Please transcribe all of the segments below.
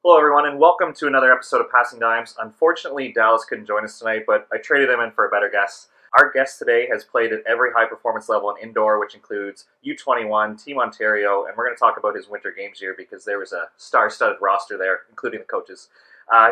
Hello, everyone, and welcome to another episode of Passing Dimes. Unfortunately, Dallas couldn't join us tonight, but I traded him in for a better guest. Our guest today has played at every high-performance level in indoor, which includes U21, Team Ontario, and we're going to talk about his Winter Games year because there was a star-studded roster there, including the coaches.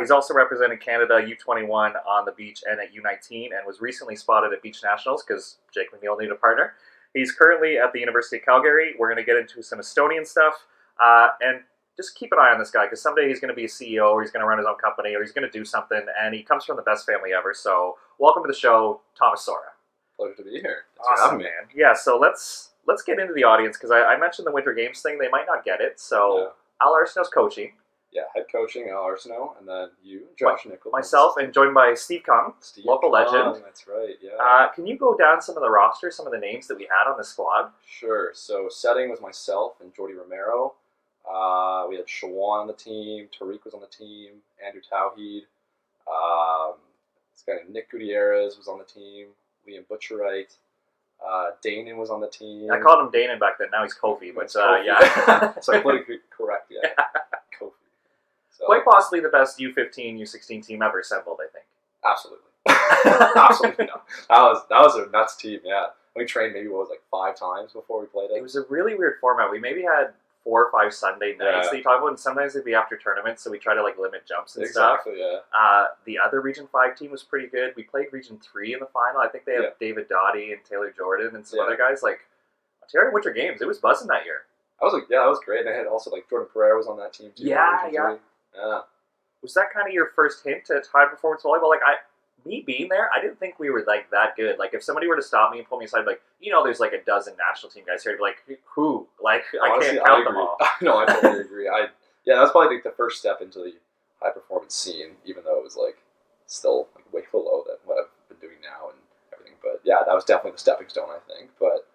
He's also represented Canada U21 on the beach and at U19, and was recently spotted at Beach Nationals because Jake McNeil needed a partner. He's currently at the University of Calgary. We're going to get into some Estonian stuff, and just keep an eye on this guy because someday he's going to be a CEO or he's going to run his own company or he's going to do something, and he comes from the best family ever. So welcome to the show, Tomas Sorra. Pleasure to be here. Thanks awesome, for having me. Man. Yeah, so let's get into the audience because I mentioned the Winter Games thing. They might not get it. So Al Arsenault's coaching. Yeah, head coaching Al Arsenault, and then you, Josh Nichols. Myself, and joined by Steve Kung, local legend. That's right, yeah. Can you go down some of the rosters, some of the names that we had on the squad? Sure. So setting was myself and Jordy Romero. We had Shawan on the team, Tariq was on the team, Andrew Towheed, this guy named Nick Gutierrez was on the team, Liam Butcherite, Danon was on the team. I called him Danon back then, now he's Kofi, but Kofi. Yeah. So politically correct, yeah. Kofi. So, quite possibly the best U15, U16 team ever assembled, I think. Absolutely. Absolutely. No. That was a nuts team, yeah. We trained maybe, 5 times before we played it? It was a really weird format. We maybe had 4 or 5 Sunday nights that you talk about, and sometimes they'd be after tournaments, so we try to limit jumps and stuff. Exactly, yeah. The other Region 5 team was pretty good. We played Region 3 in the final. I think they had David Dottie and Taylor Jordan and some other guys. Ontario Winter Games, it was buzzing that year. That was great. And they had also Jordan Pereira was on that team too. Yeah. Was that kind of your first hint at high performance volleyball? Me being there, I didn't think we were that good. If somebody were to stop me and pull me aside, there's a dozen national team guys here, I'd be like, who? Honestly, I can't count them all. No, I totally agree. That was probably the first step into the high performance scene, even though it was still way below than what I've been doing now and everything. But yeah, that was definitely the stepping stone, I think. But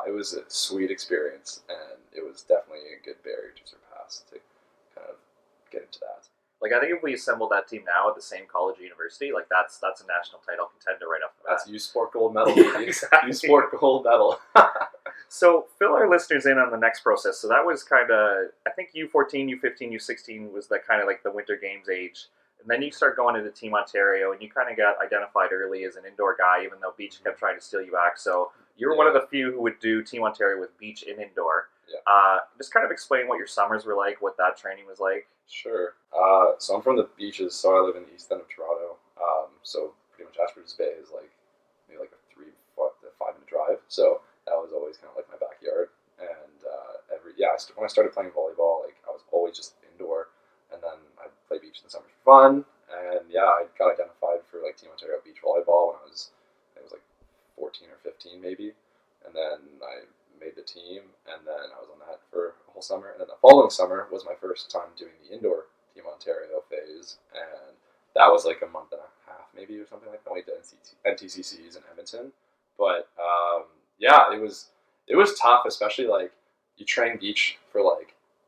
it was a sweet experience, and it was definitely a good barrier to surpass to kind of get into that. I think if we assembled that team now at the same college or university, that's a national title contender right off the bat. That's U Sport gold medal, baby. Exactly. U Sport gold medal. So fill our listeners in on the next process. So that was kind of, I think U14, U15, U16 was the kind of the Winter Games age. And then you start going into Team Ontario, and you kind of got identified early as an indoor guy, even though Beach kept trying to steal you back. So you were one of the few who would do Team Ontario with Beach and indoor. Yeah. Just kind of explain what your summers were like, what that training was like. Sure. So I'm from the beaches, so I live in the east end of Toronto. So pretty much Ashbridges Bay is maybe a 3 to 5 minute drive. So that was always kind of my backyard. And when I started playing volleyball, I was always just indoor, and then I'd play beach in the summer for fun. And I got identified for Team Ontario beach volleyball when I was 14 or 15 maybe, and then I made the team, and then I was on that for a whole summer, and then the following summer was my first time doing the indoor Team Ontario phase, and that was a month and a half maybe or something like that. I went to NTCCs in Edmonton, but it was tough, especially you train beach for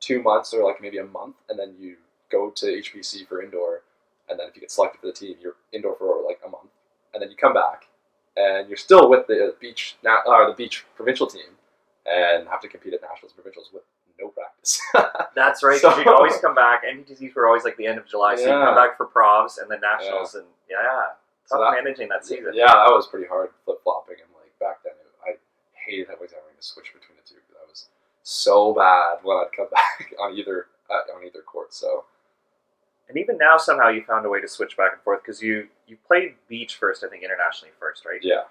2 months or maybe a month, and then you go to HBC for indoor, and then if you get selected for the team, you're indoor for a month, and then you come back, and you're still with the beach provincial team, and have to compete at nationals and provincials with no practice. That's right, because you'd always come back. NTTs were always the end of July, so you'd come back for provs and then nationals, and tough managing that season. Yeah, that was pretty hard flip-flopping, and back then I hated having to switch between the two because I was so bad when I'd come back on either court. So. And even now, somehow you found a way to switch back and forth because you played beach first, I think internationally first, right? Yeah.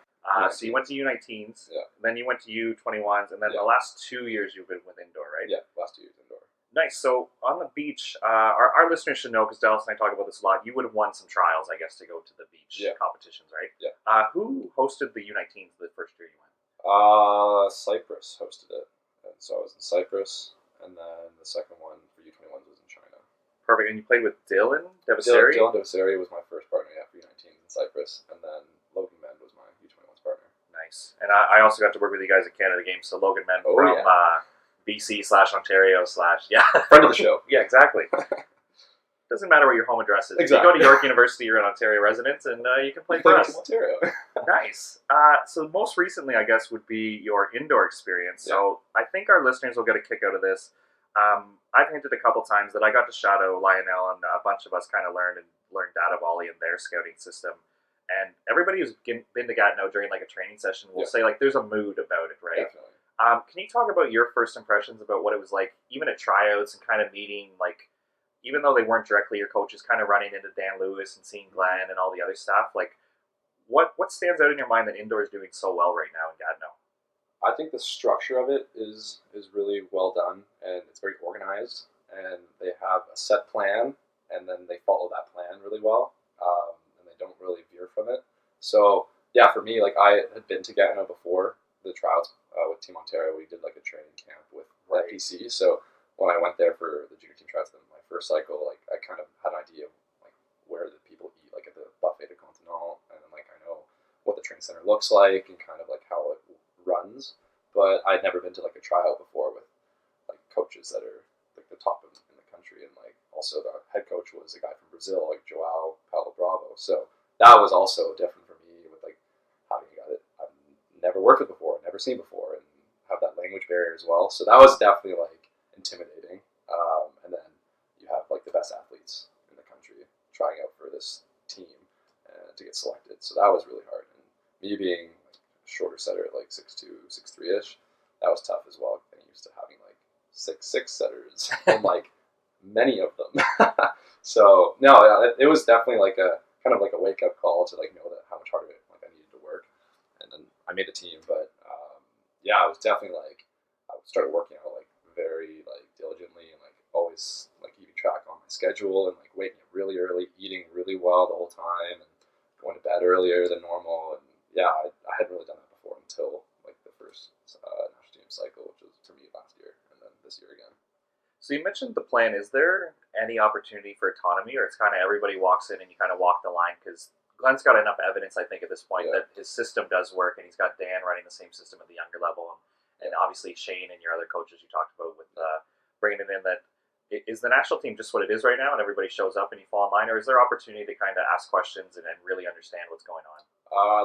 So you went to U19s, yeah. Then you went to U21s, and then the last 2 years you've been with indoor, right? Yeah, last 2 years indoor. Nice. So on the beach, our listeners should know, because Dallas and I talk about this a lot, you would have won some trials, I guess, to go to the beach competitions, right? Yeah. Who hosted the U19s the first year you went? Cyprus hosted it. And so I was in Cyprus, and then the second one for U21s was in China. Perfect. And you played with Dylan Devaseri? Dylan Devaseri was my first partner, for U19s in Cyprus, and then Logan Mend was my U21s partner. Nice. And I also got to work with you guys at Canada Games, so Logan Mend from BC/Ontario/ Friend of the show. Yeah, exactly. Doesn't matter what your home address is. Exactly. You go to York University, you're an Ontario resident, and you can play for us. Ontario. Nice. So most recently, I guess, would be your indoor experience. So I think our listeners will get a kick out of this. I've hinted a couple times that I got to shadow Lionel, and a bunch of us kind of learned data volley in their scouting system. And everybody who's been to Gatineau during like a training session will say like there's a mood about it, right? Definitely. Can you talk about your first impressions about what it was like, even at tryouts and kind of meeting, like, even though they weren't directly your coaches, kind of running into Dan Lewis and seeing Glenn and all the other staff? Like, what stands out in your mind that indoor is doing so well right now in Gatineau? I think the structure of it is really well done, and it's very organized, and they have a set plan, and then they follow that plan really well, and they don't really veer from it. So yeah, for me, like I had been to Gatineau before the trials with Team Ontario. We did like a training camp with FPC. So when I went there for the junior team trials, my first cycle, like I kind of had an idea of like where the people eat, like at the Buffet de Continent, and then like I know what the training center looks like and kind of like how it runs. But I'd never been to like a tryout before with like coaches that are like the top in the country, and like also the head coach was a guy from Brazil, like Joao Paulo Bravo. So that was also different for me with like having a guy that I've never worked with before, never seen before, and have that language barrier as well. So that was definitely like intimidating. And then you have like the best athletes in the country trying out for this team to get selected. So that was really hard. And me being shorter setter at like 6'2", 6'3" that was tough as well. Getting used to having like 6'6" setters and like many of them. So no, it was definitely like a kind of like a wake up call to like know that how much harder like I needed to work. And then I made the team, but yeah, I was definitely like I started working out like very like diligently and like always like keeping track on my schedule and like waking up really early, eating really well the whole time, and going to bed earlier than normal. And yeah, I hadn't really done that before until like the first national team cycle, which was for me last year, and then this year again. So you mentioned the plan. Is there any opportunity for autonomy, or it's kind of everybody walks in and you kind of walk the line? Because Glenn's got enough evidence, I think, at this point that his system does work, and he's got Dan running the same system at the younger level, and obviously Shane and your other coaches you talked about with bringing it in. That is the national team just what it is right now, and everybody shows up and you fall in line, or is there opportunity to kind of ask questions and really understand what's going on?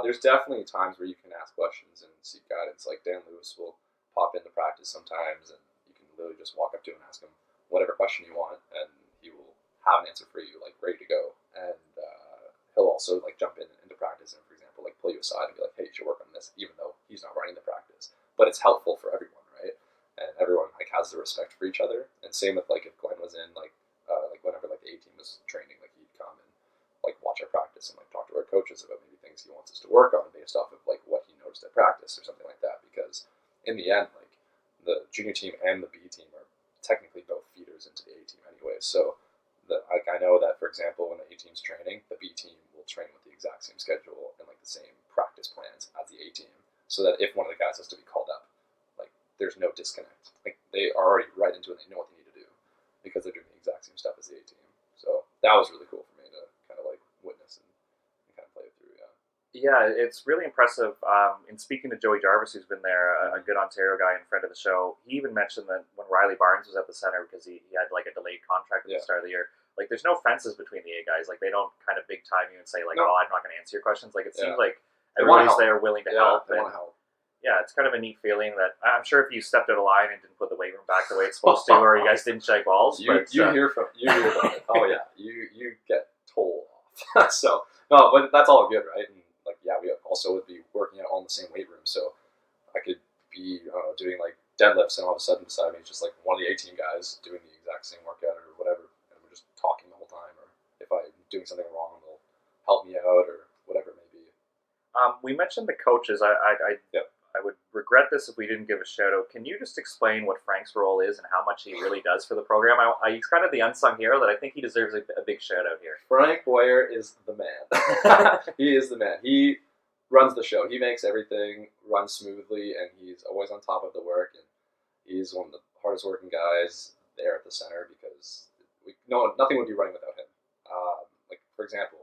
There's definitely times where you can ask questions and seek guidance. Like Dan Lewis will pop into practice sometimes, and you can literally just walk up to him and ask him whatever question you want, and he will have an answer for you, like ready to go. And he'll also like jump into practice and, for example, like pull you aside and be like, "Hey, you should work on this," even though he's not running the practice. But it's helpful for everyone, right? And everyone like has the respect for each other. And same with like if Glenn was in like whenever like the A team was training, like he'd come and like watch our practice and like talk to our coaches about maybe things he wants us to work on based off of like what he noticed at practice or something like that. Because in the end, like the junior team and the B team are technically both feeders into the A team anyway. So like I know that, for example, when the A team's training, the B team will train with the exact same schedule and like the same practice plans as the A team, so that if one of the guys has to be called up, like there's no disconnect. Like they are already right into it, and they know what they need to do because they're doing the exact same stuff as the A team. So that was really cool for me to kind of like witness and kind of play it through. Yeah. Yeah, it's really impressive. In speaking to Joey Jarvis, who's been there, a good Ontario guy and friend of the show, he even mentioned that when Riley Barnes was at the center, because he had like a delayed contract at the start of the year, like there's no fences between the A guys. Like they don't kind of big time you and say like, "Oh, I'm not going to answer your questions." Like it seems like everybody's there willing to help. They want to help. Yeah, it's kind of a neat feeling that I'm sure if you stepped out of line and didn't put the weight room back the way it's supposed to, or you guys didn't check balls, you hear about it. Oh yeah, you get told off. So no, but that's all good, right? And like yeah, we also would be working out all in the same weight room, so I could be doing like deadlifts, and all of a sudden beside me is just like one of the 18 guys doing the exact same workout or whatever, and we're just talking the whole time. Or if I'm doing something wrong, they'll help me out or whatever it may be. We mentioned the coaches. I would regret this if we didn't give a shout out. Can you just explain what Frank's role is and how much he really does for the program? He's kind of the unsung hero that I think he deserves a big shout out here. Frank Boyer is the man. He is the man. He runs the show. He makes everything run smoothly, and he's always on top of the work. And he's one of the hardest working guys there at the center because nothing would be running without him. Like for example,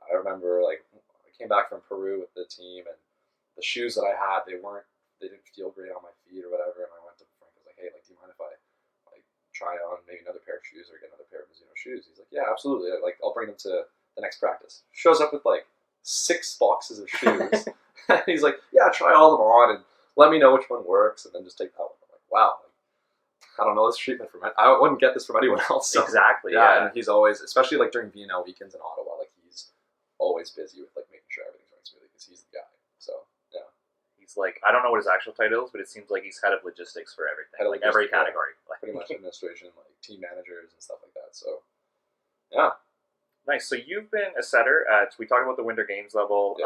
I remember like I came back from Peru with the team, and the shoes that I had, they didn't feel great on my feet or whatever. And I went to Frank, I was like, "Hey, like, do you mind if I like try on maybe another pair of shoes or get another pair of Mizuno shoes?" He's like, "Yeah, absolutely. Like, I'll bring them to the next practice." Shows up with like 6 boxes of shoes. He's like, "Yeah, try all of them on and let me know which one works, and then just take that one." I'm like, wow, like, I don't know this treatment from it. I wouldn't get this from anyone else. So. Exactly. Yeah, and he's always, especially like during VNL weekends in Ottawa, like he's always busy with like making sure everything's running smoothly because he's the guy. So yeah, he's like, I don't know what his actual title is, but it seems like he's head of logistics for everything, like every category, pretty much administration, like team managers and stuff like that. So yeah. Nice. So you've been a setter at, we talked about the Winter Games level,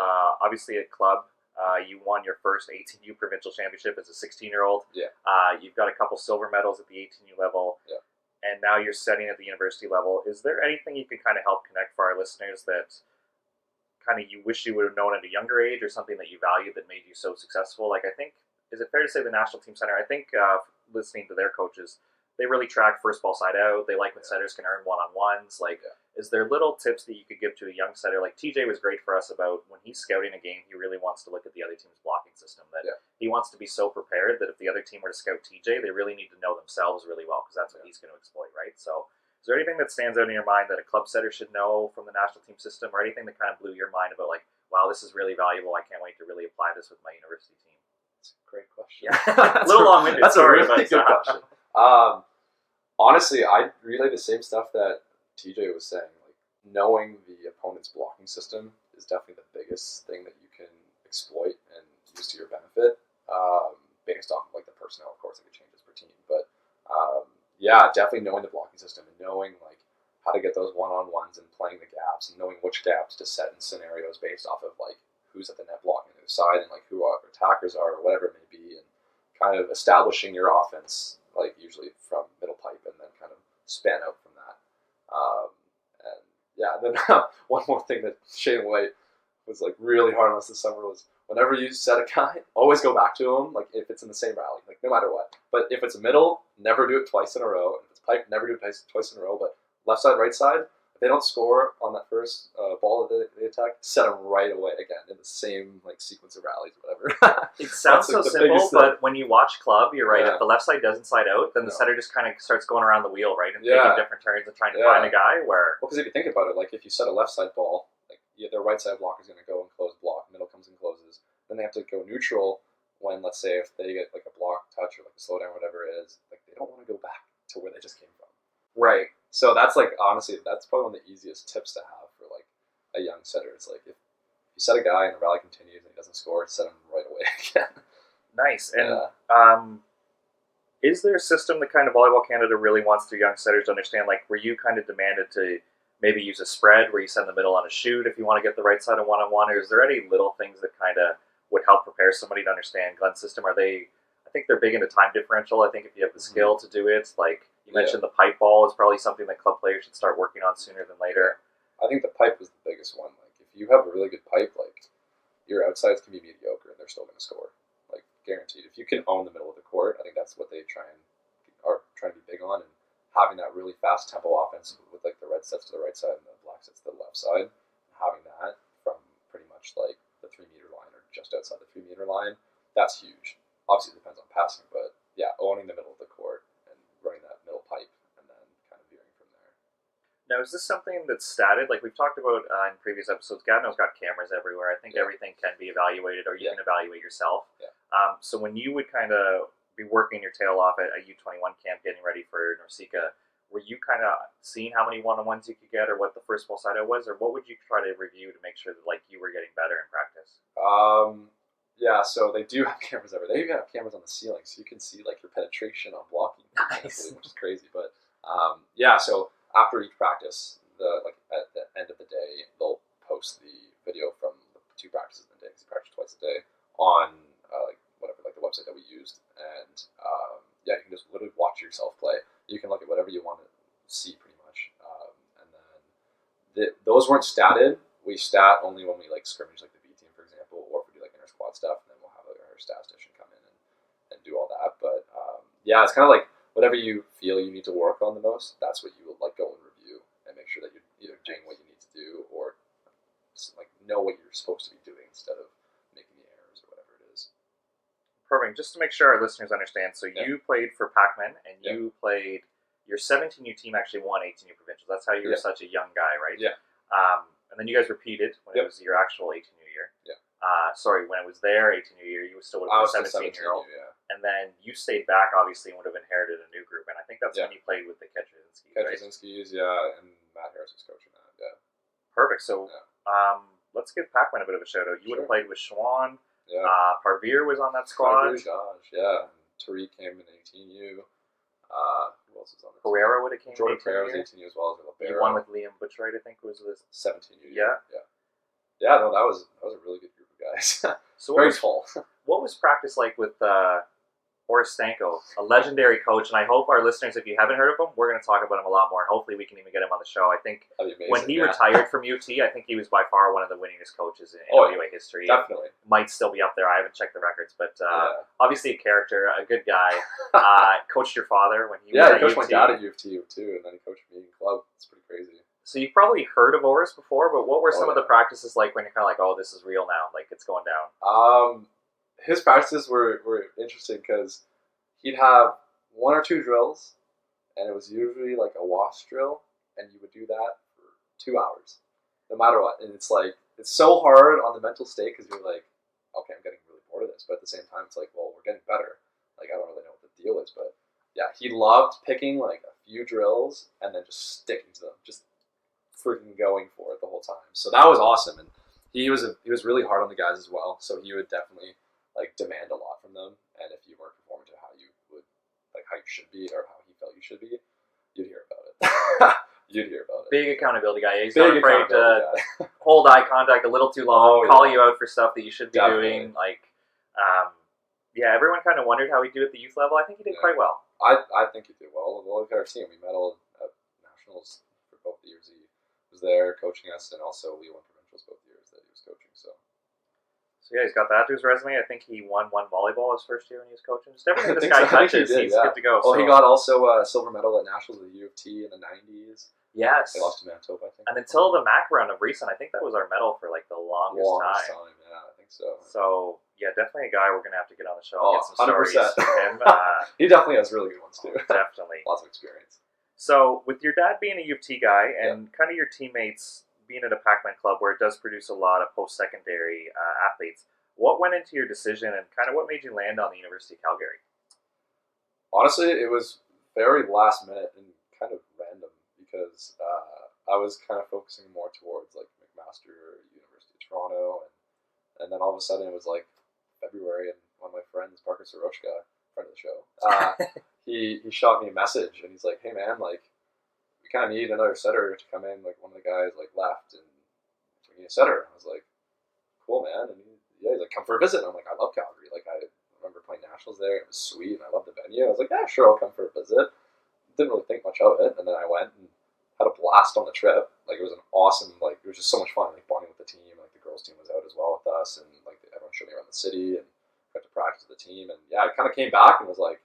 obviously at club. You won your first 18U Provincial Championship as a 16-year-old. Yeah. You've got a couple silver medals at the 18U level. Yeah. And now you're setting at the university level. Is there anything you can kind of help connect for our listeners that kind of you wish you would have known at a younger age, or something that you valued that made you so successful? Like, I think, is it fair to say the National Team Center, I think listening to their coaches, they really track first ball side out. They like when setters can earn one-on-ones. Like, is there little tips that you could give to a young setter? Like TJ was great for us about when he's scouting a game, he really wants to look at the other team's blocking system. That he wants to be so prepared that if the other team were to scout TJ, they really need to know themselves really well, because that's what he's going to exploit, right? So is there anything that stands out in your mind that a club setter should know from the national team system, or anything that kind of blew your mind about like, wow, this is really valuable. I can't wait to really apply this with my university team? That's a great question. Yeah. A little long-winded. That's a really good question. Honestly, I relay the same stuff that TJ was saying. Like, knowing the opponent's blocking system is definitely the biggest thing that you can exploit and use to your benefit. Based off of like the personnel, of course, like it changes per team. But yeah, definitely knowing the blocking system and knowing like how to get those one-on-ones and playing the gaps and knowing which gaps to set in scenarios based off of like who's at the net blocking the other side and like who our attackers are or whatever it may be, and kind of establishing your offense like usually from middle pipe and then kind of span out from that. And yeah, then one more thing that Shane White was like really hard on us this summer was whenever you set a guy, always go back to him, like if it's in the same rally, like no matter what. But if it's middle, never do it twice in a row. If it's pipe, never do it twice in a row. But left side, right side, if they don't score on that first ball that they attack, set them right away again in the same like sequence of rallies, whatever. It sounds so simple, but when you watch club, you're right. Yeah. If the left side doesn't side out, then the setter just kind of starts going around the wheel, right, and taking different turns and trying to find a guy where. Well, because if you think about it, like if you set a left side ball, like their right side blocker is going to go and close block, middle comes and closes. Then they have to go neutral when, let's say, if they get like a block touch or like a slowdown, whatever it is, like they don't want to go back to where they just came from. Right. So that's like, honestly, that's probably one of the easiest tips to have for like a young setter. It's like if you set a guy and the rally continues and he doesn't score, set him right away again. Nice. And is there a system that kind of Volleyball Canada really wants their young setters to understand? Like, were you kind of demanded to maybe use a spread where you send the middle on a shoot if you want to get the right side of one-on-one? Or is there any little things that kind of would help prepare somebody to understand Glenn's system? Are they, I think they're big into time differential. I think if you have the skill to do it, like you mentioned, the pipe ball is probably something that club players should start working on sooner than later. I think the pipe was the biggest one. Like if you have a really good pipe, like your outsides can be mediocre and they're still going to score. Like guaranteed. If you can own the middle of the court, I think that's what they are trying to be big on, and having that really fast tempo offense with like the red sets to the right side and the black sets to the left side, having that from pretty much like the 3-meter line or just outside the 3-meter line, that's huge. Obviously it depends on passing, but yeah, owning the middle of the court and running that middle pipe and then kind of veering from there. Now, is this something that's statted? Like we've talked about in previous episodes, Gatineau's got cameras everywhere. I think everything can be evaluated, or you can evaluate yourself. Yeah. So when you would kind of be working your tail off at a U21 camp getting ready for Norsika, were you kind of seeing how many one-on-ones you could get or what the first ball side out was, or what would you try to review to make sure that like you were getting better in practice? Yeah, so they do have cameras everywhere. They even have cameras on the ceiling, so you can see like your penetration on blocking, nice. Which is crazy. But yeah, so after each practice, like at the end of the day, they'll post the video from the 2 practices in the day, because you practice twice a day, on like the website that we used, and yeah, you can just literally watch yourself play. You can look at whatever you want to see, pretty much, and then those weren't statted. We stat only when we like scrimmage, like the B team, for example, or if we do like inter squad stuff, and then we'll have like, our statistician come in and do all that. But yeah, it's kind of like whatever you feel you need to work on the most, that's what you will like go and review and make sure that you're either doing what you need to do or like know what you're supposed to be doing instead of making the errors or whatever it is. Perfect. Just to make sure our listeners understand, so you played for Pakmen, and you played, your 17U team actually won 18U Provincials. That's how you were such a young guy, right? Yeah. And then you guys repeated when it was your actual 18U year. Yeah. Sorry, when it was their 18U year, you still would have been a 17-year-old. And then you stayed back, obviously, and would have inherited a new group. And I think that's when you played with the Ketchinskis, right? Ketchinskis, yeah, and Matt Harris was coaching that, yeah. Perfect. So let's give Pakmen a bit of a shout-out. You would have played with Schwann. Yeah. Parveer was on that squad. Gosh, yeah. And Tariq came in 18U. Who else was on the team? Pereira would have came Jordan in 18U. Pereira was 18U as well as Libero. You won with Liam Butchright, I think, was this 17U. Yeah. Yeah, no, that was a really good group of guys. So very tall. What was practice like with Boris Stanko, a legendary coach? And I hope our listeners, if you haven't heard of him, we're going to talk about him a lot more. And hopefully we can even get him on the show. I think when he retired from UT, I think he was by far one of the winningest coaches in WA history. Definitely. Might still be up there. I haven't checked the records. But obviously a character, a good guy. Coached your father when he was at UT. Yeah, he coached my dad at UT too, and then he coached me in club. It's pretty crazy. So you've probably heard of Oris before, but what were some of the practices like when you're kind of like, oh, this is real now, like it's going down? His practices were interesting because he'd have 1 or 2 drills, and it was usually like a wash drill, and you would do that for 2 hours, no matter what. And it's like, it's so hard on the mental state because you're like, okay, I'm getting really bored of this, but at the same time, it's like, well, we're getting better. Like, I don't really know what the deal is, but yeah, he loved picking like a few drills and then just sticking to them, just freaking going for it the whole time. So that was awesome, and he was really hard on the guys as well. So he would definitely like demand a lot from them, and if you weren't performing to how you would, like how you should be or how he felt you should be, you'd hear about it. You'd hear about it. Big accountability guy. He's not afraid to hold eye contact a little too long, call you out for stuff that you should be doing. Like, everyone kind of wondered how he'd do at the youth level. I think he did quite well. I think he did well. Well, we've got our team. We medaled at nationals for both the years he was there coaching us, and also we won provincials both years that he was coaching. So yeah, he's got that to his resume. I think he won volleyball his first year when he was coaching. Just everything this guy touches, he's good to go. Well, he got also a silver medal at nationals at U of T in the 90s. Yes. They lost to Manitoba, I think. And until the MAC run of recent, I think that was our medal for like the longest time. Yeah, I think so. So yeah, definitely a guy we're gonna have to get on the show and get some 100%. stories from him. He definitely has really good ones too. Definitely. Lots of experience. So with your dad being a U of T guy and kind of your teammates being at a Pakmen club where it does produce a lot of post-secondary athletes, what went into your decision and kind of what made you land on the University of Calgary? Honestly, it was very last minute and kind of random because I was kind of focusing more towards like McMaster, University of Toronto, and then all of a sudden it was like February, and one of my friends, Parker Soroshka, friend of the show, he shot me a message and he's like, hey man, like we kind of need another setter to come in. Like one of the guys like left and we need a setter. I was like, cool man, and he's like, come for a visit. And I'm like, I love Calgary. Like I remember playing nationals there. It was sweet, and I loved the venue. I was like, yeah, sure, I'll come for a visit. Didn't really think much of it, and then I went and had a blast on the trip. Like it was an awesome, like it was just so much fun, like bonding with the team. Like the girls team was out as well with us, and like everyone showed me around the city and got to practice with the team. And yeah, I kind of came back and was like,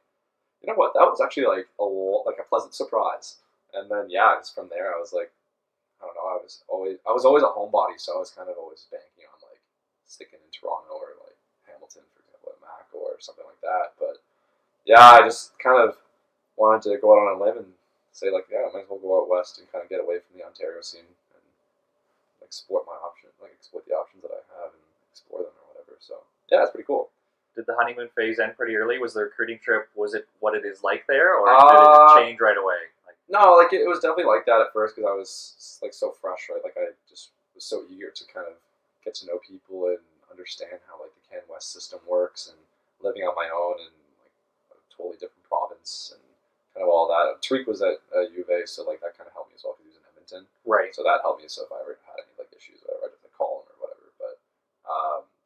you know what, that was actually like a pleasant surprise. And then yeah, just from there, I was like, I don't know, I was always a homebody, so I was kind of always banking on like sticking in Toronto or like Hamilton, for example, at Mac or something like that. But yeah, I just kind of wanted to go out on a limb and say like, yeah, I might as well go out west and kind of get away from the Ontario scene and exploit my options, like exploit the options that I have and explore them or whatever. So yeah, it's pretty cool. Did the honeymoon phase end pretty early? Was the recruiting trip, was it what it is like there, or did it change right away? No, like it was definitely like that at first because I was like so fresh, right? Like I just was so eager to kind of get to know people and understand how like the Can West system works and living on my own in like a totally different province and kind of all that. Tariq was at U of A, so like that kind of helped me as well because he was in Edmonton. Right. So that helped me. So if I ever had any like issues, whatever, I'd have to call him or whatever. But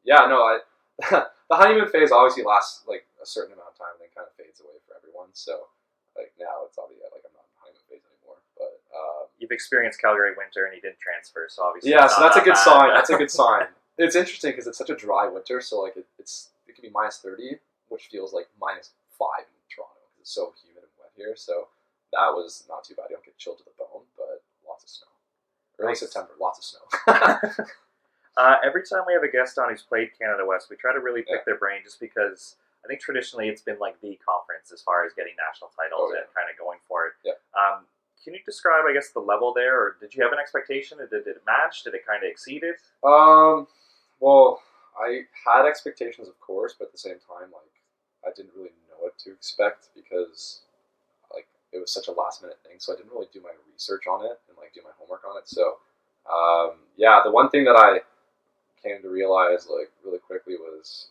yeah, no, the honeymoon phase obviously lasts like a certain amount of time and then kind of fades away for everyone. So like now it's obviously like I'm not in the honeymoon phase anymore. But you've experienced Calgary winter and you didn't transfer, so obviously so that's a good sign. That's a good sign. It's interesting because it's such a dry winter, so like it can be minus 30, which feels like minus 5 in Toronto because it's so humid and wet here. So that was not too bad. You don't get chilled to the bone, but lots of snow. Early September, lots of snow. Every time we have a guest on who's played Canada West, we try to really pick their brain just because I think traditionally it's been like the conference as far as getting national titles and kind of going for it. Yeah. Can you describe, I guess, the level there, or did you have an expectation? Did it match? Did it kind of exceed it? Well, I had expectations, of course, but at the same time, like I didn't really know what to expect because like it was such a last minute thing, so I didn't really do my research on it and like do my homework on it. So yeah, the one thing that I came to realize like really quickly was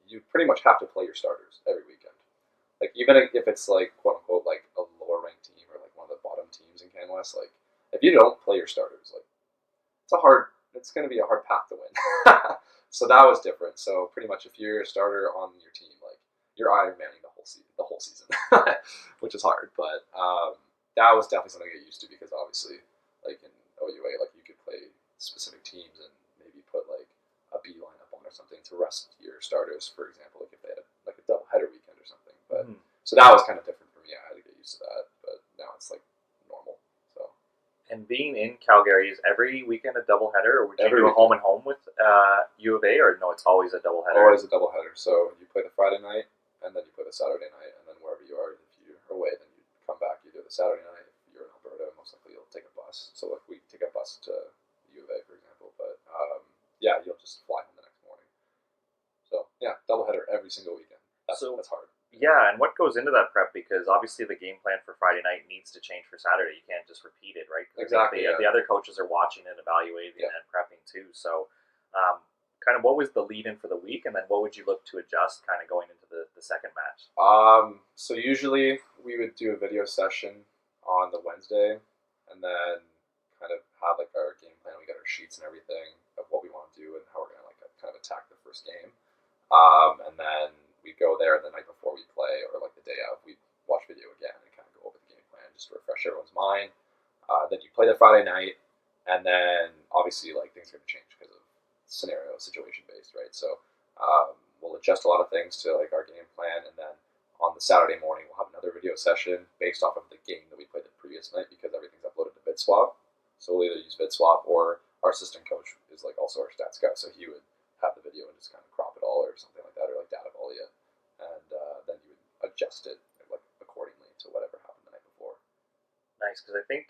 you pretty much have to play your starters every weekend. Like even if it's like quote unquote like a lower ranked team or like one of the bottom teams in Can West, like if you don't play your starters, like it's going to be a hard path to win. So that was different. So pretty much if you're a starter on your team, like you're Iron Manning the whole season, which is hard. But that was definitely something I get used to because obviously, like in OUA, like you could play specific teams and maybe put like a B lineup on or something to rest your starters, for example, like if they had like a double header weekend or something. But so that was kind of different for me. I had to get used to that, but now it's like normal. So. And being in Calgary, is every weekend a doubleheader, or would you do a Every home and home with U of A, or no, it's always a doubleheader? Always a doubleheader. So you play the Friday night, and then you play the Saturday night, and then wherever you are, if you're away, then you come back. You do the Saturday night. If you're in Alberta, most likely you'll take a bus. So like we take a bus to U of A, for example. But yeah, you'll just fly home the next morning. So yeah, doubleheader every single weekend. That's hard. Yeah, and what goes into that prep? Because obviously the game plan for Friday night needs to change for Saturday. You can't just repeat it, right? Exactly. The other coaches are watching and evaluating and prepping too. So, kind of what was the lead-in for the week, and then what would you look to adjust kind of going into the second match? So usually we would do a video session on the Wednesday, and then kind of have like our game plan. We got our sheets and everything of what we want to do and how we're gonna like kind of attack the first game, and then we go there the night before we play, or like the day of, we watch video again and kind of go over the game plan just to refresh everyone's mind. Then you play the Friday night, and then obviously like things are going to change because of situation based, right? So we'll adjust a lot of things to like our game plan, and then on the Saturday morning we'll have another video session based off of the game that we played the previous night because everything's uploaded to VidSwap. So we'll either use VidSwap or our assistant coach is like also our stats guy, so he would have the video and just kind of crop it all or something like that, or like data volley it, and then you would adjust it like accordingly to whatever happened the night before. Nice, because I think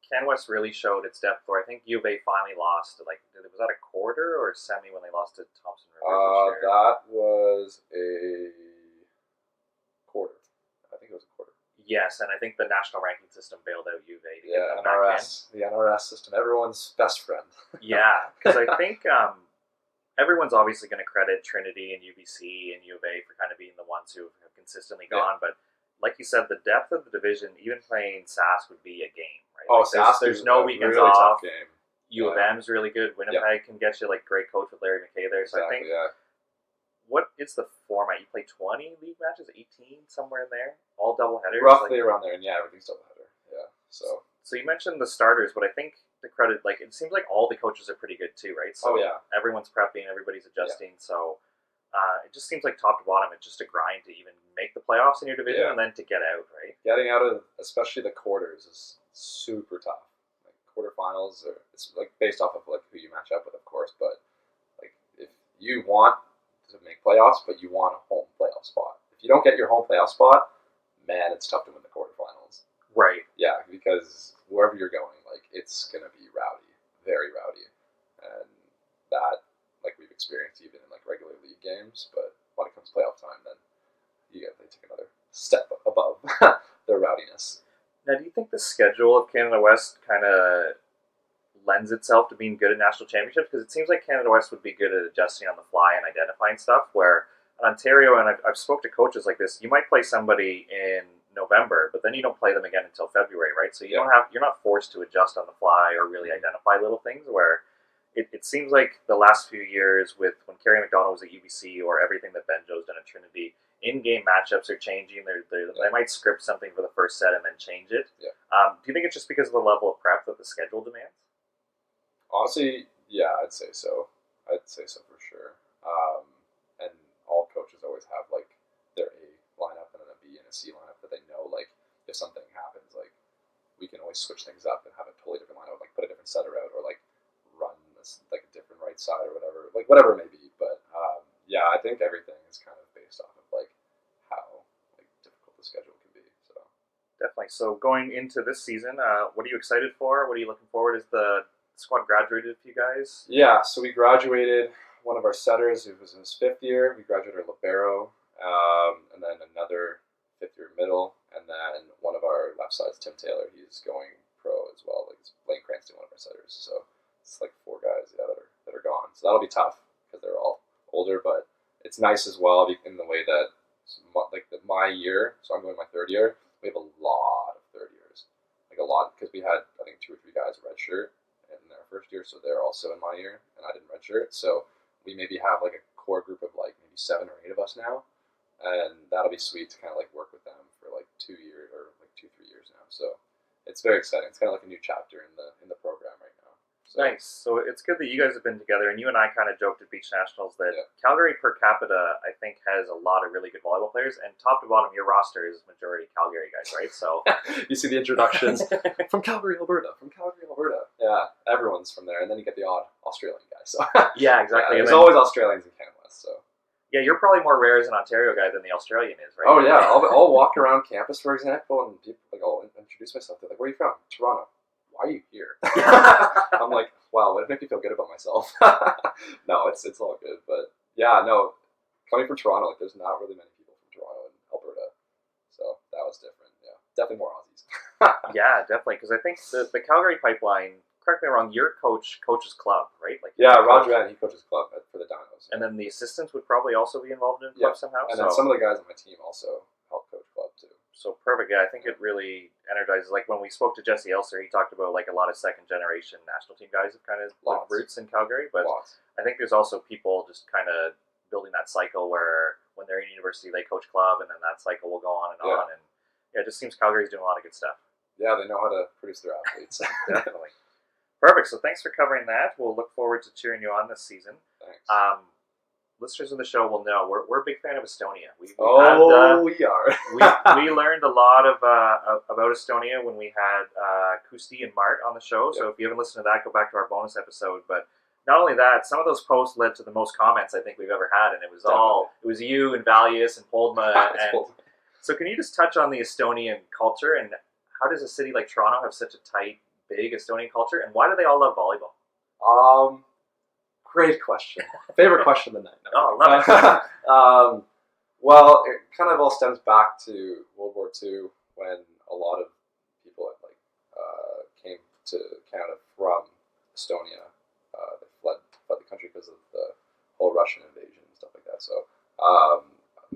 Can West really showed its depth. Where I think U of A finally lost. Like, was that a quarter or a semi when they lost to Thompson Rivers this year? That was a quarter. I think it was a quarter. Yes, and I think the national ranking system bailed out U of A to Yeah, get that back in. The NRS system, everyone's best friend. Yeah, because I think everyone's obviously going to credit Trinity and UBC and U of A for kind of being the ones who have consistently gone. But like you said, the depth of the division, even playing SAS would be a game, right? Oh, like SAS there's no weekends really off. Tough game. U of M's really good. Winnipeg can get you like great coach with Larry McKay there. So exactly, I think what is the format? You play 20 league matches, 18 somewhere in there, all double headers, roughly around there, and everything's double header. Yeah, so you mentioned the starters, but I think the credit, like it seems like all the coaches are pretty good too, right? So everyone's prepping, everybody's adjusting. So it just seems like top to bottom, it's just a grind to even make the playoffs in your division and then to get out, right? Getting out of especially the quarters is super tough. Like quarterfinals, it's like based off of like who you match up with, of course. But like if you want to make playoffs, but you want a home playoff spot, if you don't get your home playoff spot, man, it's tough to win the quarterfinals. Right. Yeah, because wherever you're going, like it's gonna be rowdy, very rowdy, and that like we've experienced even in like regular league games. But when it comes playoff time, then you get to take another step above the rowdiness. Now, do you think the schedule of Canada West kind of lends itself to being good at national championships? Because it seems like Canada West would be good at adjusting on the fly and identifying stuff. Where in Ontario, and I've spoke to coaches like this, you might play somebody in November, but then you don't play them again until February, right? So you're not forced to adjust on the fly or really identify little things. Where it seems like the last few years with when Kerry McDonald was at UBC or everything that Benjo's done at Trinity, in-game matchups are changing. They might script something for the first set and then change it. Yeah. Do you think it's just because of the level of prep that the schedule demands? Honestly, yeah, I'd say so. I'd say so for sure. And all coaches always have like their A lineup and then a B and a C lineup that they know like if something happens, like we can always switch things up and have a totally different lineup, like put a different setter out or like run this like a different right side or whatever, like whatever it may be. But yeah, I think everything is kind of based off of like how like difficult the schedule can be. So definitely. So going into this season, what are you excited for? What are you looking forward? Is the squad graduated for you guys? Yeah, so we graduated one of our setters who was in his 5th year. We graduated our libero, And then another 5th-year middle, and then one of our left sides, Tim Taylor, he's going pro as well. Like, it's Blaine Cranston, one of our setters. So it's like 4 guys, that are gone. So that'll be tough because they're all older, but it's nice as well in the way that my year. So I'm going my 3rd year. We have a lot of 3rd years, like a lot, because we had I think 2 or 3 guys redshirt in their 1st year, so they're also in my year, and I didn't redshirt. So we maybe have like a core group of like maybe 7 or 8 of us now, and that'll be sweet to kind of like work with them for like 2 years or like 2-3 years now. So it's very exciting. It's kind of like a new chapter in the program right now. So, Nice. So it's good that you guys have been together, and you and I kind of joked at Beach Nationals that Calgary per capita, I think, has a lot of really good volleyball players, and top to bottom, your roster is majority Calgary guys, right? So you see the introductions from Calgary, Alberta, Yeah, everyone's from there, and then you get the odd Australian guy. So yeah, exactly. There's always Australians in Canada, so. Yeah, you're probably more rare as an Ontario guy than the Australian is, right? Oh yeah, I'll walk around campus, for example, and people I'll introduce myself. They're like, "Where are you from?" Toronto. Why are you here? I'm like, wow, would it make me feel good about myself? No, it's all good, but yeah, no, coming from Toronto, like there's not really many people from Toronto and Alberta, so that was different. Yeah, definitely more Aussies. Yeah, definitely, because I think the Calgary pipeline. Correct me wrong. Your coaches club, right? Like Roger Van, he coaches club for the Dinos, and then the assistants would probably also be involved in club somehow. And then some of the guys on my team also help coach club too. So perfect. Yeah, I think it really energizes. Like when we spoke to Jesse Elser, he talked about like a lot of 2nd generation national team guys have kind of roots in Calgary, but I think there's also people just kind of building that cycle where when they're in university they coach club, and then that cycle will go on and on. And yeah, it just seems Calgary's doing a lot of good stuff. Yeah, they know how to produce their athletes. Definitely. Perfect. So thanks for covering that. We'll look forward to cheering you on this season. Thanks. Listeners of the show will know we're a big fan of Estonia. We are. we learned a lot of about Estonia when we had Kusti and Mart on the show. So if you haven't listened to that, go back to our bonus episode. But not only that, some of those posts led to the most comments I think we've ever had, and it was you and Valius and Poldma. So can you just touch on the Estonian culture, and how does a city like Toronto have such a tight, big Estonian culture, and why do they all love volleyball? Great question. Favorite question of the night. No, love it. Well, it kind of all stems back to World War II when a lot of people came to Canada from Estonia. They fled the country because of the whole Russian invasion and stuff like that. So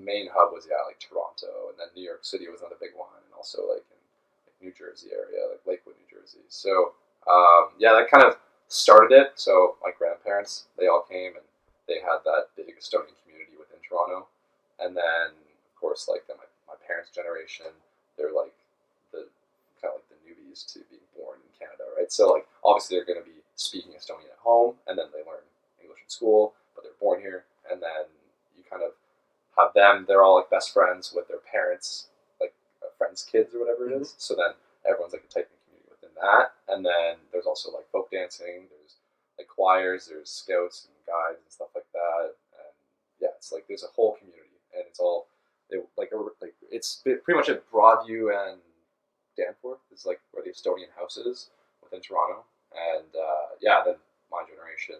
main hub was like Toronto, and then New York City was another big one, and also like in New Jersey area, like Lakewood, New Jersey. So that kind of started it. So my grandparents, they all came, and they had that big Estonian community within Toronto. And then of course like my parents' generation, they're like the kind of like the newbies to being born in Canada, right? So like obviously they're going to be speaking Estonian at home, and then they learn English in school, but they're born here, and then you kind of have them, they're all like best friends with their parents, like friends' kids or whatever it is. So then everyone's like a tight community within that. And then there's also like folk dancing, there's like choirs, there's scouts and guides and stuff like that. And yeah, it's like there's a whole community, and it's all it's pretty much at Broadview and Danforth is like where the Estonian house is within Toronto. And then my generation,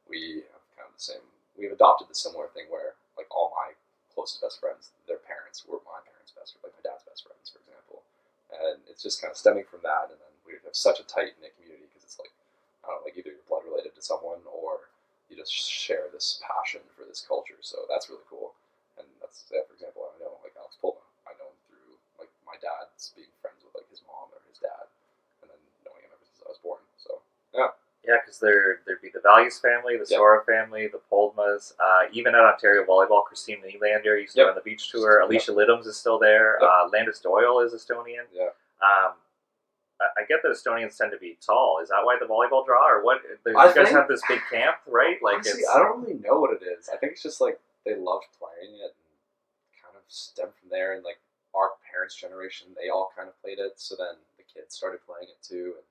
we have kind of the same. We've adopted the similar thing where like all my closest best friends, their parents were my parents' best friends, like my dad's best friends, for example. And it's just kind of stemming from that. And then we have such a tight knit community because it's like, I don't know, like either you're blood related to someone or you just share this passion for this culture. So that's really cool. And that's, for example, I know like Alex Pulma, I know him through like my dad's being friends with like his mom or his dad, and then knowing him ever since I was born. So yeah. Yeah, because there'd be the Valius family, the Sorra family, the Poldmas, even at Ontario Volleyball, Christine Nylander used to run the beach tour. Alicia Liddums is still there. Landis Doyle is Estonian. Yeah. I get that Estonians tend to be tall. Is that why the volleyball draw, or what? You guys have this big camp, right? Like, honestly, I don't really know what it is. I think it's just like they loved playing it and kind of stemmed from there. And like our parents' generation, they all kind of played it. So then the kids started playing it too. And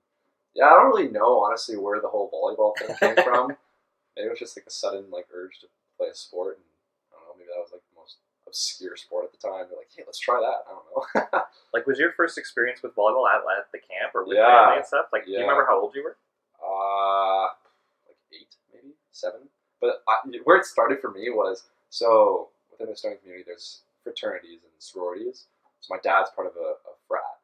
yeah, I don't really know, honestly, where the whole volleyball thing came from. Maybe it was just like a sudden like urge to play a sport, and I don't know, maybe that was like the most obscure sport at the time. They're like, hey, let's try that. I don't know. Like, was your first experience with volleyball at the camp or with family and stuff? Like, do you remember how old you were? Like 8, maybe 7. But where it started for me was, so within the Estonian community, there's fraternities and sororities. So my dad's part of a frat,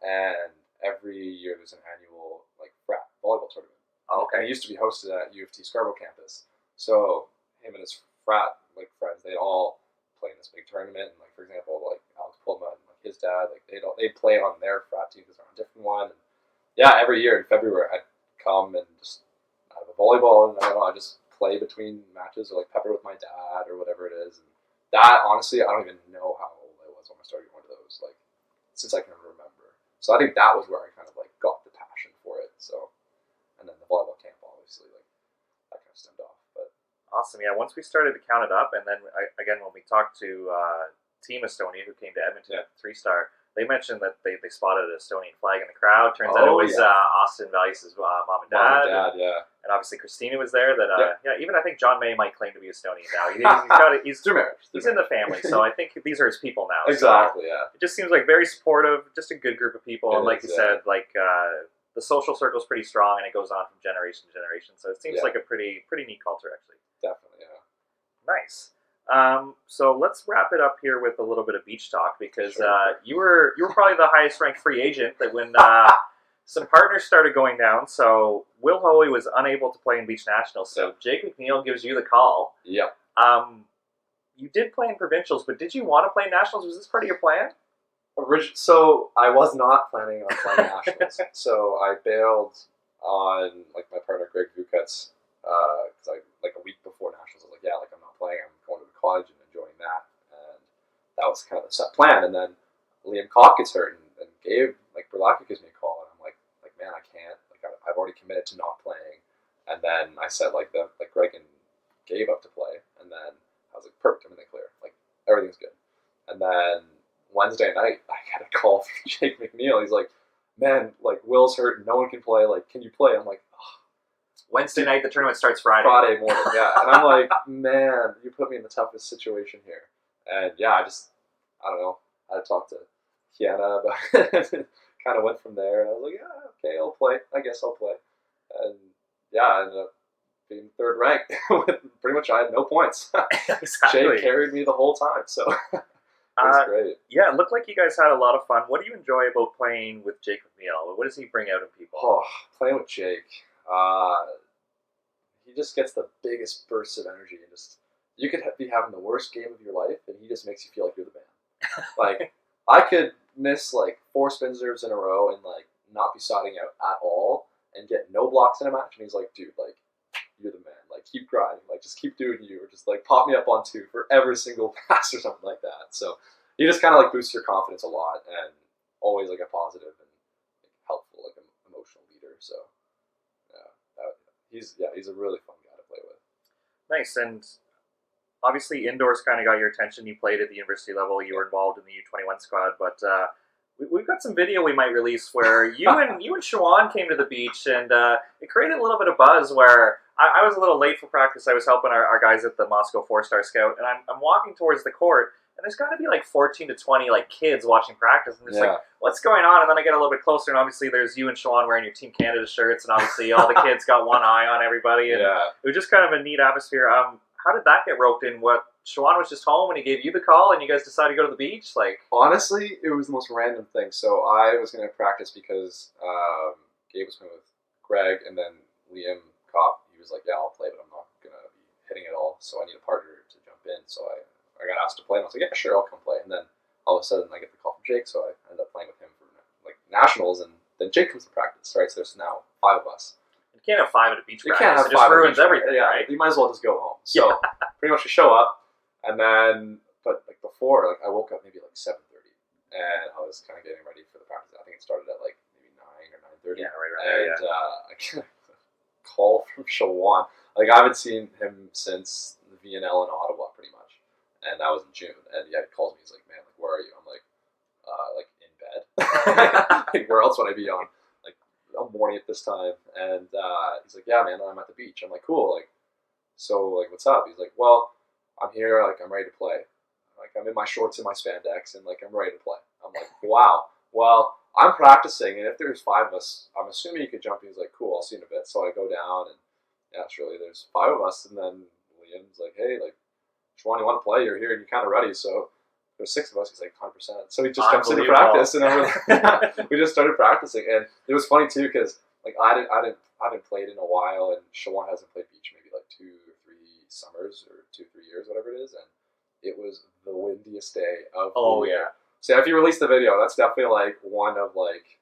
and every year there's an annual like frat volleyball tournament. Oh, And it okay. used to be hosted at U of T Scarborough campus. So him and his frat like friends, they'd all play in this big tournament. And like for example, like Alex Pullman, like his dad, like they'd play on their frat team because they're on a different one. And yeah, every year in February I'd come and just have a volleyball, and I don't know, I just play between matches or like pepper with my dad or whatever it is. And that honestly, I don't even know how old I was when I started going to those. Like since I can remember. So I think that was where I kind of like got the passion for it. So. And then the volleyball camp, obviously, like that kind of stemmed off. But Awesome. Yeah, once we started to count it up, and then again, when we talked to Team Estonia, who came to Edmonton at the 3-star, they mentioned that they spotted an Estonian flag in the crowd. Turns out it was Austin Valius' mom and dad. And obviously Christina was there. Even I think John May might claim to be Estonian now. He's through marriage. He's in the family, so I think these are his people now. Exactly, so It just seems like very supportive, just a good group of people. And like you said, like the social circle is pretty strong, and it goes on from generation to generation. So it seems like a pretty neat culture, actually. Definitely, yeah. Nice. So let's wrap it up here with a little bit of beach talk, because Sure. you were probably the highest ranked free agent that when some partners started going down. So Will Hoey was unable to play in beach nationals. So Jake McNeil gives you the call. Yep. You did play in provincials, but did you want to play nationals? Was this part of your plan? So I was not planning on playing nationals. So I bailed on like my partner Greg Vukatz because I like a week before nationals I was like, yeah, like I'm not playing. I'm going to the college and enjoying that, and that was kind of the set plan. And then Liam Kopp gets hurt, and Gabe like Berlacki gives me a call, and I'm like man, I can't. Like I've already committed to not playing. And then I set like Greg and Gabe up to play, and then I was like, perfect, I'm in the clear. Like everything's good. And then Wednesday night, I got a call from Jake McNeil. He's like, man, like Will's hurt and no one can play. Like, can you play? I'm like, oh. Wednesday night, the tournament starts Friday. Friday morning, yeah. And I'm like, man, you put me in the toughest situation here. And yeah, I don't know. I talked to Kiana about it. Kind of went from there. And I was like, yeah, okay, I'll play. I guess I'll play. And yeah, I ended up being third ranked. Pretty much I had no points. Exactly. Jake carried me the whole time. So it was great. Yeah, it looked like you guys had a lot of fun. What do you enjoy about playing with Jake McNeil? What does he bring out in people? Oh, playing with Jake. He just gets the biggest bursts of energy, and just you could be having the worst game of your life, and he just makes you feel like you're the man. Like I could miss like 4 spin serves in a row and like not be siding out at all, and get no blocks in a match, and he's like, dude, like you're the man. Like keep grinding, like just keep doing you, or just like pop me up on 2 for every single pass or something like that. So he just kind of like boosts your confidence a lot, and always like a positive and helpful, like an emotional leader. So he's a really fun guy to play with. Nice. And obviously indoors kind of got your attention. You played at the university level. You were involved in the U21 squad, but we've got some video we might release where you and Shawan came to the beach, and it created a little bit of buzz where I was a little late for practice. I was helping our guys at the Moscow 4-star scout, and I'm walking towards the court, and there's got to be like 14 to 20 like kids watching practice, and just like, what's going on? And then I get a little bit closer, and obviously there's you and Shawan wearing your Team Canada shirts, and obviously all the kids got one eye on everybody, and it was just kind of a neat atmosphere. How did that get roped in? What, Shawan was just home and he gave you the call, and you guys decided to go to the beach? Like, honestly, it was the most random thing. So I was going to practice because Gabe was playing with Greg, and then Liam Kopp, he was like, yeah, I'll play, but I'm not going to be hitting it all, so I need a partner to jump in. So I got asked to play, and I was like, yeah, sure, I'll come play. And then all of a sudden I get the call from Jake, so I ended up playing with him for like nationals, and then Jake comes to practice, right? So there's now 5 of us. You can't have 5 at a beach practice. You can't have it just ruins everything, yeah, right? You might as well just go home. So pretty much we show up, and then, but like before, like I woke up maybe like 7:30, and I was kind of getting ready for the practice. I think it started at like maybe 9 or 9:30. Yeah, right. And I get a call from Shawan. Like I haven't seen him since the VNL in Ottawa, pretty much, and that was in June. And yeah, he calls me. He's like, "Man, like, where are you?" I'm like in bed. Like, where else would I be on? I'm morning at this time, and he's like, yeah, man, I'm at the beach. I'm like, cool, like, so, like, what's up? He's like, well, I'm here, like, I'm ready to play. Like, I'm in my shorts and my spandex, and, like, I'm ready to play. I'm like, wow, well, I'm practicing, and if there's 5 of us, I'm assuming you could jump. He's like, cool, I'll see you in a bit. So I go down, and, yeah, surely there's 5 of us, and then Liam's like, hey, like, Shwan, you want to play? You're here and you're kind of ready. So there's 6 of us. He's like 100%. So he just jumps into practice, and we just started practicing. And it was funny too because like I haven't played in a while, and Shwan hasn't played beach maybe like 2 or 3 summers or 2 or 3 years, whatever it is, and it was the windiest day of the year. So if you release the video, that's definitely like one of like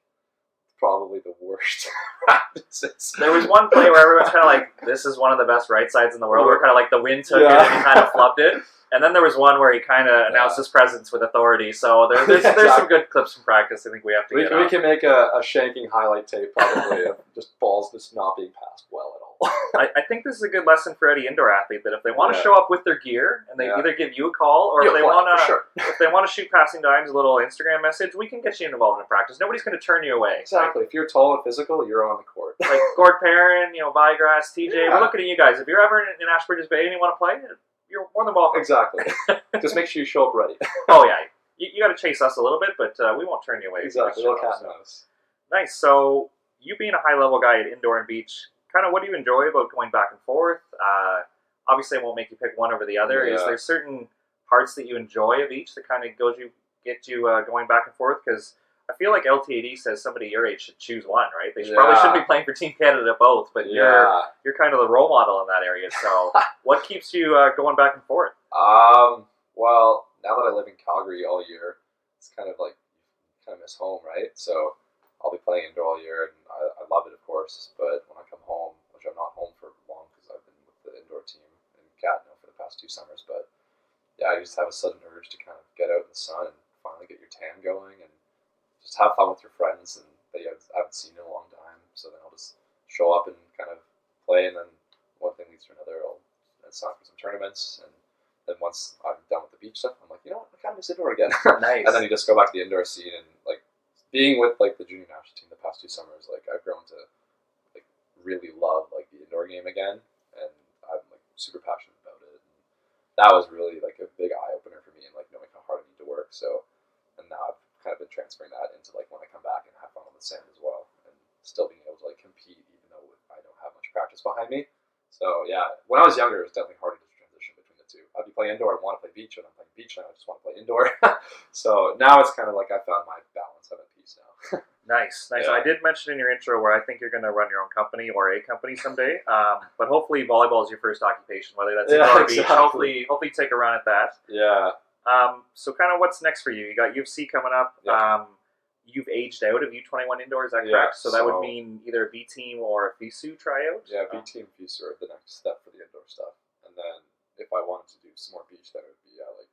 probably the worst practices. There was one play where everyone's kind of like, this is one of the best right sides in the world, where kind of like the wind took it and he kind of flubbed it. And then there was one where he kind of announced his presence with authority. So there's some good clips from practice I think we have to get We can make a shanking highlight tape probably of just balls just not being passed well at all. I think this is a good lesson for any indoor athlete, that if they want to show up with their gear and they either give you a call, or if they want to shoot passing dimes a little Instagram message, we can get you involved in practice. Nobody's going to turn you away. Exactly. If you're tall and physical, you're on the court. Like Gord Perrin, Vigrass, TJ, we're looking at you guys. If you're ever in Ashbridges Bay and you want to play, you're more than welcome. Exactly. Just make sure you show up ready. Oh yeah, you got to chase us a little bit, but we won't turn you away. Exactly. Little cat and mouse. Nice. So you being a high level guy at indoor and beach, kind of what do you enjoy about going back and forth? Obviously, I won't make you pick one over the other. Yeah. Is there certain parts that you enjoy of each that kind of get you going back and forth? Because I feel like LTAD says somebody your age should choose one, right? They probably shouldn't be playing for Team Canada both, but you're kind of the role model in that area. So what keeps you going back and forth? Well, now that I live in Calgary all year, it's kind of like kind of miss home, right? So I'll be playing indoor all year, and I love it, of course. But when I come home, which I'm not home for long because I've been with the indoor team in Gatineau for the past 2 summers, but yeah, I just have a sudden urge to kind of get out in the sun and finally get your tan going and just have fun with your friends and that you haven't seen in a long time. So then I'll just show up and kind of play, and then one thing leads to another. I'll sign up for some tournaments, and then once I'm done with the beach stuff, I'm like, you know what, I kind of miss indoor again. Nice. And then you just go back to the indoor scene, and like being with like the junior national team the past 2 summers, like I've grown to like really love like the indoor game again, and I'm like super passionate about it. And that was really like a big eye opener for me, and like knowing how hard I need to work. So, and now I've kind of been transferring that into like when I come back and have fun on the sand as well, and still being able to like compete even though I don't have much practice behind me. So yeah, when I was younger, it was definitely harder to transition between the two. I'd be playing indoor and want to play beach, and I'm playing beach now I just want to play indoor. So now it's kind of like I found my balance. I'm at peace now. Nice. Yeah. I did mention in your intro where I think you're going to run your own company or a company someday. But hopefully volleyball is your first occupation, whether that's indoor or beach. Hopefully take a run at that. Yeah. So kind of what's next for you? You got UFC coming up. Yeah. You've aged out of U21 indoor, is that correct? So that would mean either a B team or a FISU tryout? Yeah, B team, FISU are the next step for the indoor stuff. And then if I wanted to do some more beach, that would be like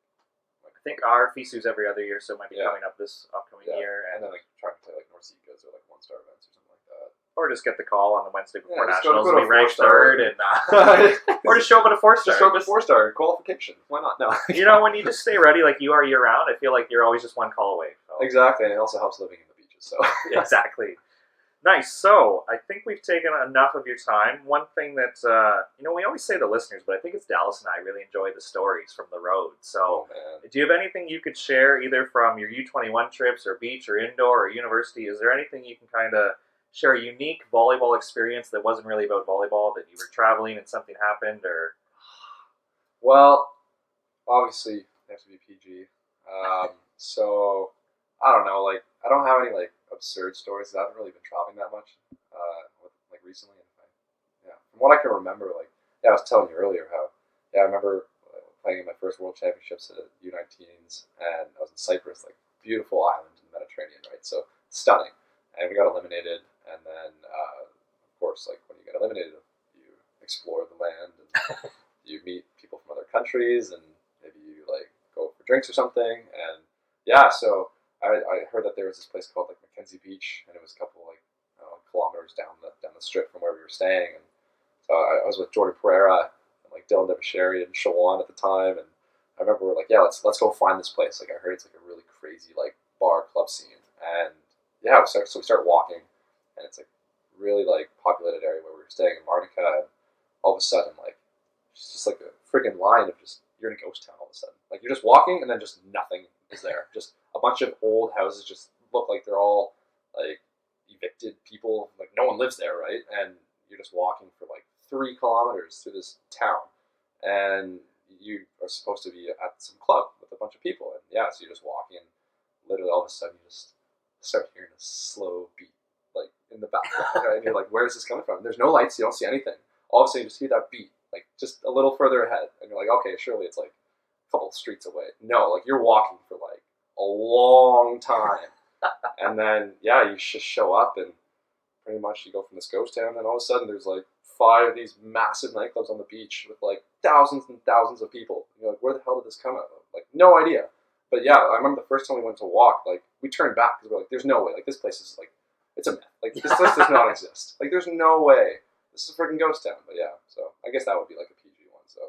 I think our FISU's every other year, so it might be coming up this upcoming year. And then like trying to play like North Seacas or like 1-star events or something like that. Or just get the call on the Wednesday before Nationals and be ranked 3rd, and or just show up at a 4-star. Just show up at 4-star qualification. Why not? No. When you just stay ready like you are year round, I feel like you're always just one call away. So. Exactly, and it also helps living in the beaches. So exactly. Nice. So I think we've taken enough of your time. One thing that we always say to listeners, but I think it's Dallas and I really enjoy the stories from the road. So do you have anything you could share either from your U21 trips or beach or indoor or university? Is there anything you can kind of share a unique volleyball experience that wasn't really about volleyball, that you were traveling and something happened? Or well, obviously you have to be PG. So I don't know, like I don't have any like absurd stories. I haven't really been traveling that much recently. From what I can remember, I was telling you earlier how I remember playing in my first World Championships at U19s, and I was in Cyprus, like beautiful island in the Mediterranean, right? So stunning, and we got eliminated. And then, of course, like when you get eliminated, you explore the land and you meet people from other countries, and maybe you like go for drinks or something. And so I heard that there was this place called like Mackenzie Beach, and it was a couple kilometers down the strip from where we were staying. And so I was with Jordan Pereira and like Dylan Devasheri and Shawan at the time, and I remember we're like, let's go find this place. Like I heard it's like a really crazy like bar club scene, and so we start walking. And it's like really like populated area where we were staying in Marnica, and all of a sudden like it's just like a freaking line of just you're in a ghost town all of a sudden. Like you're just walking and then just nothing is there. Just a bunch of old houses just look like they're all like evicted people. Like no one lives there, right? And you're just walking for like 3 kilometers through this town, and you are supposed to be at some club with a bunch of people, and yeah, so you're just walking, and literally all of a sudden you just start hearing a slow beat, like in the background, right? And you're like, where is this coming from? There's no lights, you don't see anything. All of a sudden you just hear that beat, like just a little further ahead, and you're like, okay, surely it's like a couple of streets away. No, like you're walking for like a long time, and then yeah, you just show up, and pretty much you go from this ghost town, and all of a sudden there's like 5 of these massive nightclubs on the beach with like thousands and thousands of people. You're like, where the hell did this come out of? Like, no idea. But yeah, I remember the first time we went to walk, like we turned back because we're like, there's no way. Like this place is like, it's a myth. Like this place does not exist. Like there's no way. This is a freaking ghost town. But yeah, so I guess that would be like a PG one. So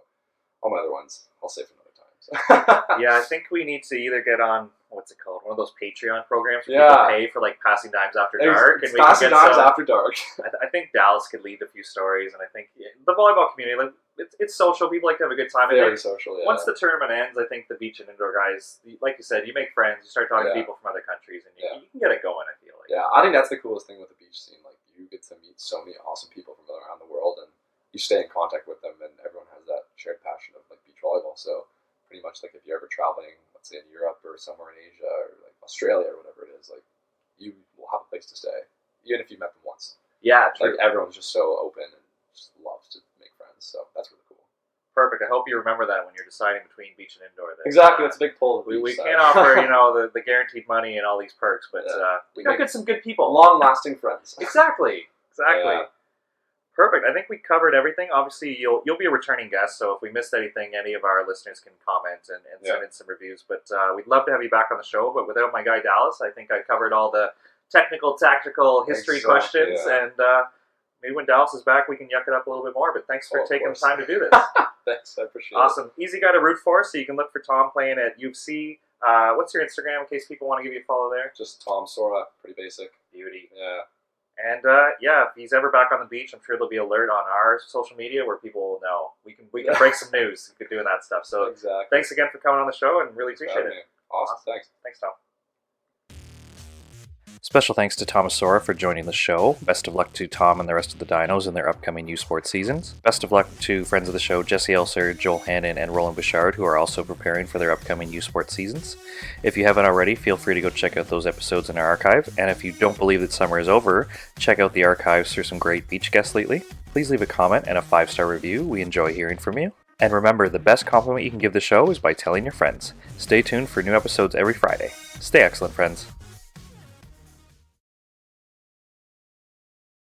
all my other ones, I'll save for another time. So. Yeah, I think we need to either get on, what's it called? One of those Patreon programs where Yeah. people pay for like passing dimes after dark. It's And we can Passing get Dimes some, after dark. I think Dallas could lead a few stories, and I think the volleyball community, like it's social. People like to have a good time. I Very think social, yeah. once the tournament ends, I think the beach and indoor guys, like you said, you make friends, you start talking to Yeah. people from other countries, and Yeah. you can get it going, I feel like. Yeah, I think that's the coolest thing with the beach scene. Like, you get to meet so many awesome people from around the world, and you stay in contact with them, and everyone has that shared passion of like beach volleyball. So pretty much like if you're ever traveling, let's say in Europe or somewhere in Asia or like Australia or whatever it is, like you will have a place to stay, even if you met them once. Yeah, true. Like everyone's just so open and just loves to make friends. So that's really cool. Perfect. I hope you remember that when you're deciding between beach and indoor. That, Exactly, that's a big pull. Of the We beach can't side. offer, the guaranteed money and all these perks, but we make got some good people. long-lasting friends. Exactly. Yeah. Perfect. I think we covered everything. Obviously, you'll be a returning guest, so if we missed anything, any of our listeners can comment and send in some reviews. But we'd love to have you back on the show. But without my guy Dallas, I think I covered all the technical, tactical history questions. Yeah. And maybe when Dallas is back, we can yuck it up a little bit more. But thanks for taking the time to do this. Thanks, I appreciate it. Awesome. Easy guy to root for, so you can look for Tom playing at UFC. What's your Instagram in case people want to give you a follow there? Just Tomas Sorra, pretty basic. Beauty. Yeah. And if he's ever back on the beach, I'm sure there'll be an alert on our social media where people will know. We can break some news. We could do that stuff. So Exactly. thanks again for coming on the show, and really appreciate it. Awesome. Thanks. Thanks, Tom. Special thanks to Tomas Sorra for joining the show. Best of luck to Tom and the rest of the Dinos in their upcoming U Sports seasons. Best of luck to friends of the show Jesse Elser, Joel Hannon, and Roland Bouchard, who are also preparing for their upcoming U Sports seasons. If you haven't already, feel free to go check out those episodes in our archive. And if you don't believe that summer is over, check out the archives for some great beach guests lately. Please leave a comment and a 5-star review. We enjoy hearing from you. And remember, the best compliment you can give the show is by telling your friends. Stay tuned for new episodes every Friday. Stay excellent, friends.